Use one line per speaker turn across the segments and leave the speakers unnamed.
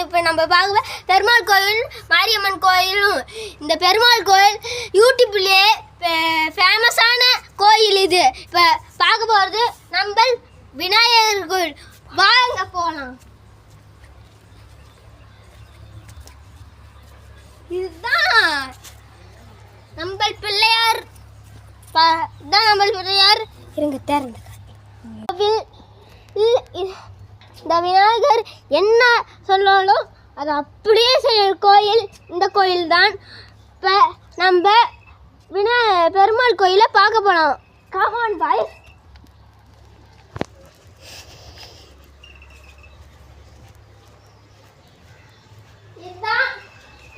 இப்போ நம்ம பார்க்க பெருமாள் கோயில் மாரியம்மன் கோயிலும். இந்த பெருமாள் கோயில் யூடியூப்லேயே ஃபேமஸான கோயில். இது இப்போ பார்க்க போகிறது நம்ம விநாயகர் கோயில். வாங்க போகலாம். இதுதான் நம்ம பிள்ளையார். நம்ம பிள்ளையார் இருங்க தேர்ந்த இந்த விநாயகர் என்ன சொன்னாலும் அது அப்படியே செய்ய கோயில் இந்த கோயில் தான். இப்போ நம்ம பெருமாள் கோயிலை பார்க்க போனோம். காமான் பாய்.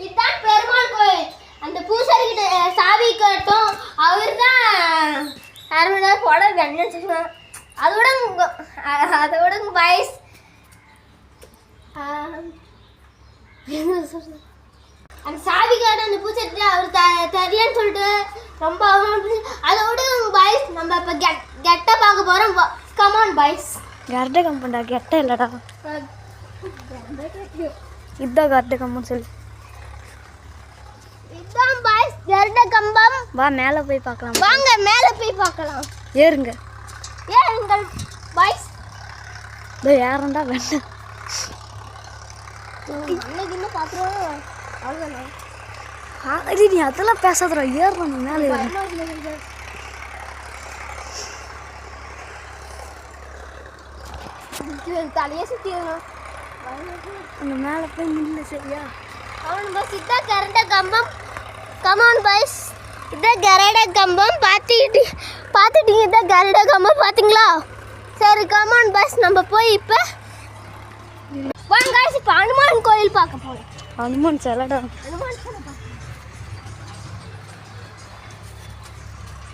இதுதான் பெருமாள் கோயில். அந்த பூசாரி கிட்ட சாவி கட்டும் அவர் தான் அரை மணி நேரம் போட வெண்ண அதோட பாய்ஸ் அந்த சாவி கார்டு அந்த பூச்சட்டி அவர் தெரியலன்னு சொல்லிட்டு ரொம்ப அதோட பாய்ஸ் நம்ம இப்போ கெட்டை பார்க்க போகிறோம். Come on boys.
கரெக்டாக கம்பண்டா கெட்டை இல்லைடா. இதுதான் கரெக்டாக கம்பன்னு சொல்லு.
இதுதான் பாய்ஸ் கரெக்டாக கம்பம்.
வா மேலே போய் பார்க்கலாம்.
வாங்க மேலே போய் பார்க்கலாம்.
ஏறுங்க
ஏறுங்கள் பாய்ஸ்.
இதோ ஏறண்டா வெண்ண
இன்னும் பார்த்துருவோம். அவ்வளோதான்
நீ அதெல்லாம் பேசாதடா. ஏறுறோம் மேலே
தலையை சுற்றிடணும்.
அந்த மேலே போய் நின்று சரியா.
அவன் பஸ் இதான் கரெக்டாக கம்பம். Come on boys. இதான் கரெக்டாக கம்பம். பார்த்துட்டீங்க. இதான் கரெக்டாக கம்பம் பார்த்தீங்களா? சரி கமான் பாய்ஸ் நம்ம போய் இப்போ வாங்க காய்ச்சி இப்போ ஹனுமான் கோயில் பார்க்க போகலாம்.
ஹனுமான் சிலடா.
ஹனுமான் சிலை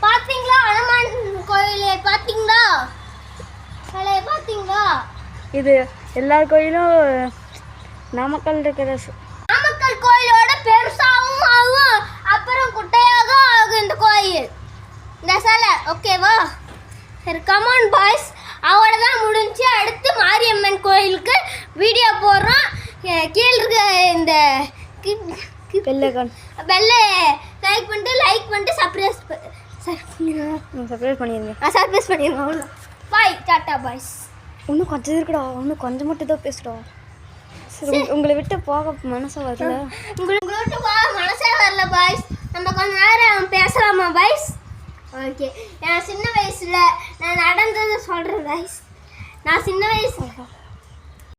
பார்த்தீங்களா? ஹனுமான் கோயிலை பார்த்தீங்களா? சிலையை பார்த்தீங்களா?
இது எல்லா கோயிலும் நாமக்கல் இருக்கிற
நாமக்கல் கோயிலோட பெருசாகவும் ஆகும் அப்புறம் குட்டையாக ஆகும் இந்த கோயில் இந்த சிலை. ஓகேவா? சரி கமான் பாய்ஸ். அவ்வளோதான் முடிஞ்சு. அடுத்து மாரியம்மன் கோயிலுக்கு வீடியோ போடுறோம். கீழே இருக்க இந்த பெல்லை லைக் பண்ணிட்டு சர்ப்ரைஸ்
பண்ணிடுங்க.
சர்ப்ரைஸ் பண்ணிடுங்க. அவ்வளோ பாய். Tata boys.
இன்னும் கொஞ்சம் இருக்குடா. இன்னும் கொஞ்சம் மட்டும் தான் பேசுகிறா. சரி உங்களை விட்டு போக மனசை வரல.
உங்களை விட்டு போக மனசே வரல பாய்ஸ். நம்ம கொஞ்ச நேரம் பேசலாமா பாய்ஸ்? ஓகே. நான் சின்ன வயசில் நான் நடந்ததை சொல்கிறேன் பாய்ஸ். நான் சின்ன வயசு